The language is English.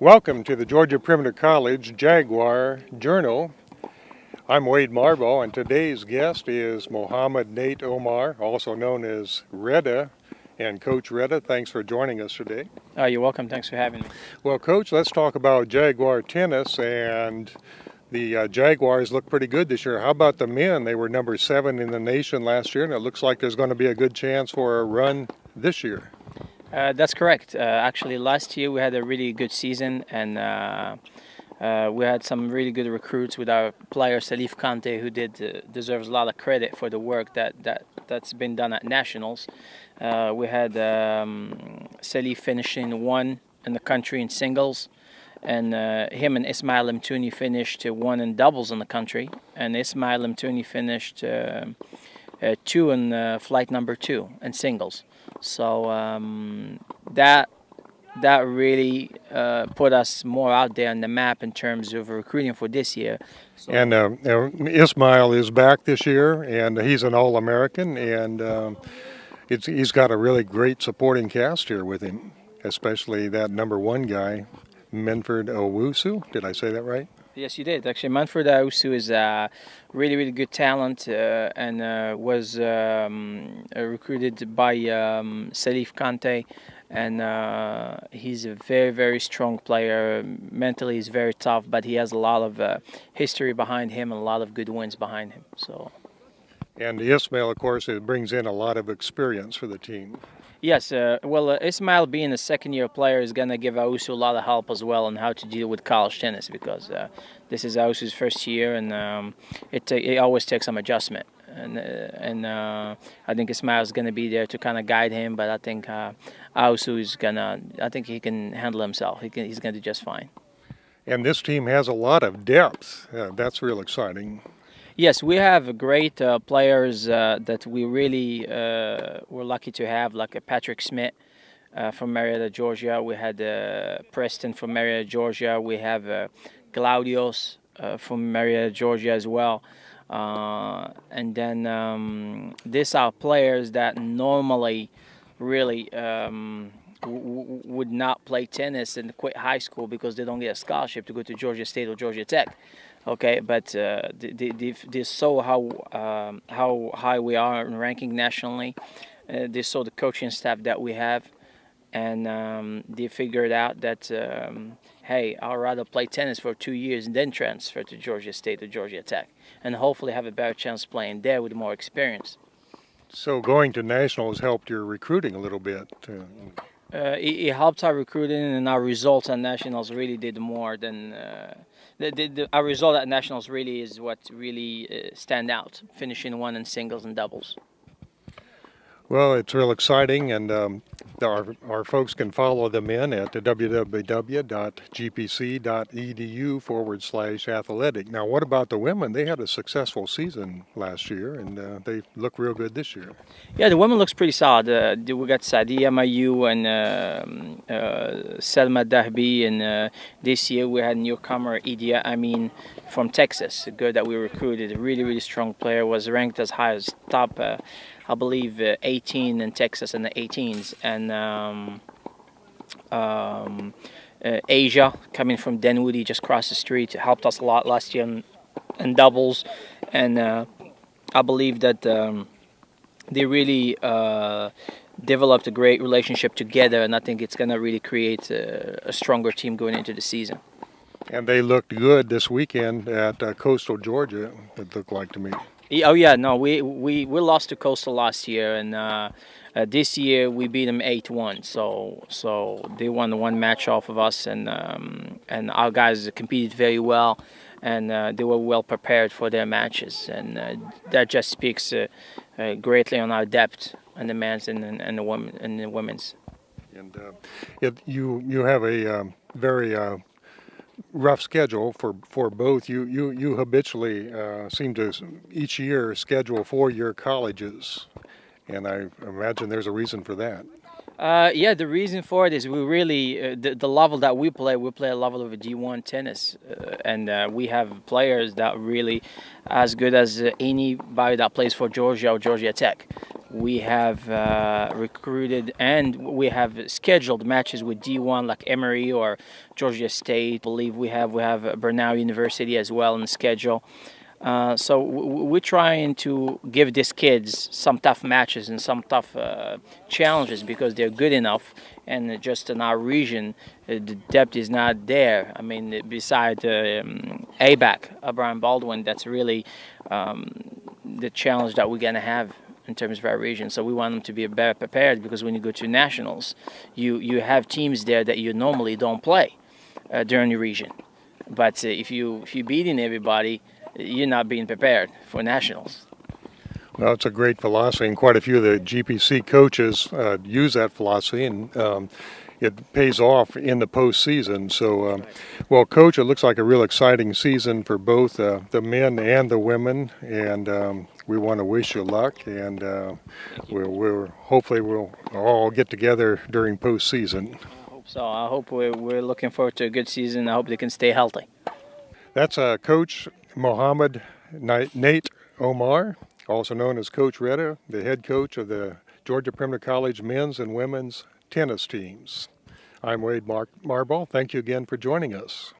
Welcome to the Georgia Perimeter College Jaguar Journal. I'm Wade Marble, and today's guest is Mohammed Nate Omar, also known as Reda. And Coach Reda, thanks for joining us today. You're welcome. Thanks for having me. Well, Coach, let's talk about Jaguar tennis. And the Jaguars look pretty good this year. How about the men? They were number 7 in the nation last year, and it looks like there's going to be a good chance for a run this year. That's correct. Actually, last year we had a really good season, and we had some really good recruits with our player Salif Kante, who deserves a lot of credit for the work that's been done at nationals. We had Salif finishing 1 in the country in singles, and him and Ismail Mtouni finished 1 in doubles in the country, and Ismail Mtouni finished 2 in flight number 2 in singles. So that really put us more out there on the map in terms of recruiting for this year. So, And Ismail is back this year, and he's an All-American, and he's got a really great supporting cast here with him, especially that number 1 guy, Menford Owusu. Did I say that right? Yes, you did. Actually, Manfred Owusu is a really, really good talent and was recruited by Salif Kante. And he's a very, very strong player. Mentally, he's very tough, but he has a lot of history behind him and a lot of good wins behind him. So. And Ismail, of course, it brings in a lot of experience for the team. Yes, Ismail being a second-year player is going to give Owusu a lot of help as well on how to deal with college tennis because this is Owusu's first year and it always takes some adjustment. And I think Ismail is going to be there to kind of guide him, but I think Owusu is I think he can handle himself. He's going to do just fine. And this team has a lot of depth. That's real exciting. Yes, we have great players that we really were lucky to have, like Patrick Smith from Marietta, Georgia. We had Preston from Marietta, Georgia. We have Claudios from Marietta, Georgia as well. And then these are players that normally really would not play tennis and quit high school because they don't get a scholarship to go to Georgia State or Georgia Tech. Okay, but they saw how high we are in ranking nationally. They saw the coaching staff that we have, and they figured out that hey, I'd rather play tennis for 2 years and then transfer to Georgia State or Georgia Tech, and hopefully have a better chance playing there with more experience. So going to nationals helped your recruiting a little bit. It helped our recruiting, and our results at nationals really did more than. Our result at nationals really is what really stand out, finishing 1 in singles and doubles. Well, it's real exciting, and our folks can follow them in at www.gpc.edu/athletic. Now, what about the women? They had a successful season last year, and they look real good this year. Yeah, the women looks pretty solid. We got Sadia Mayu and Selma Dahbi, and this year we had newcomer Idia Amin from Texas, a girl that we recruited, a really, really strong player, was ranked as high as top, I believe, 18 in Texas in the 18s. And Asia, coming from Denwood, just across the street, helped us a lot last year in doubles. And I believe that they really developed a great relationship together, and I think it's going to really create a stronger team going into the season. And they looked good this weekend at Coastal Georgia, it looked like to me. Oh yeah, no, we lost to Coastal last year, and this year we beat them 8-1. So they won the 1 match off of us, and our guys competed very well, and they were well prepared for their matches, and that just speaks greatly on our depth in the men's and the women's. And you have a very rough schedule for both. You habitually seem to each year schedule 4-year colleges, and I imagine there's a reason for that. Yeah, the reason for it is we really the level that we play a level of a D1 tennis, and we have players that really as good as anybody that plays for Georgia or Georgia Tech. We have recruited and we have scheduled matches with D1 like Emory or Georgia State. I believe we have Bernal University as well in the schedule. So we're trying to give these kids some tough matches and some tough challenges because they're good enough. And just in our region, the depth is not there. I mean, beside ABAC, Brian Baldwin, that's really the challenge that we're going to have in terms of our region. So we want them to be better prepared because when you go to nationals, you have teams there that you normally don't play during your region. But if you're beating everybody, you're not being prepared for nationals. Well, it's a great philosophy, and quite a few of the GPC coaches use that philosophy, and it pays off in the postseason. So, well, Coach, it looks like a real exciting season for both the men and the women, and we want to wish you luck, and we're hopefully we'll all get together during postseason. I hope so. I hope we're looking forward to a good season. I hope they can stay healthy. That's Coach Mohammed Nate Omar, also known as Coach Retta, the head coach of the Georgia Perimeter College men's and women's tennis teams. I'm Wade Marble. Thank you again for joining us.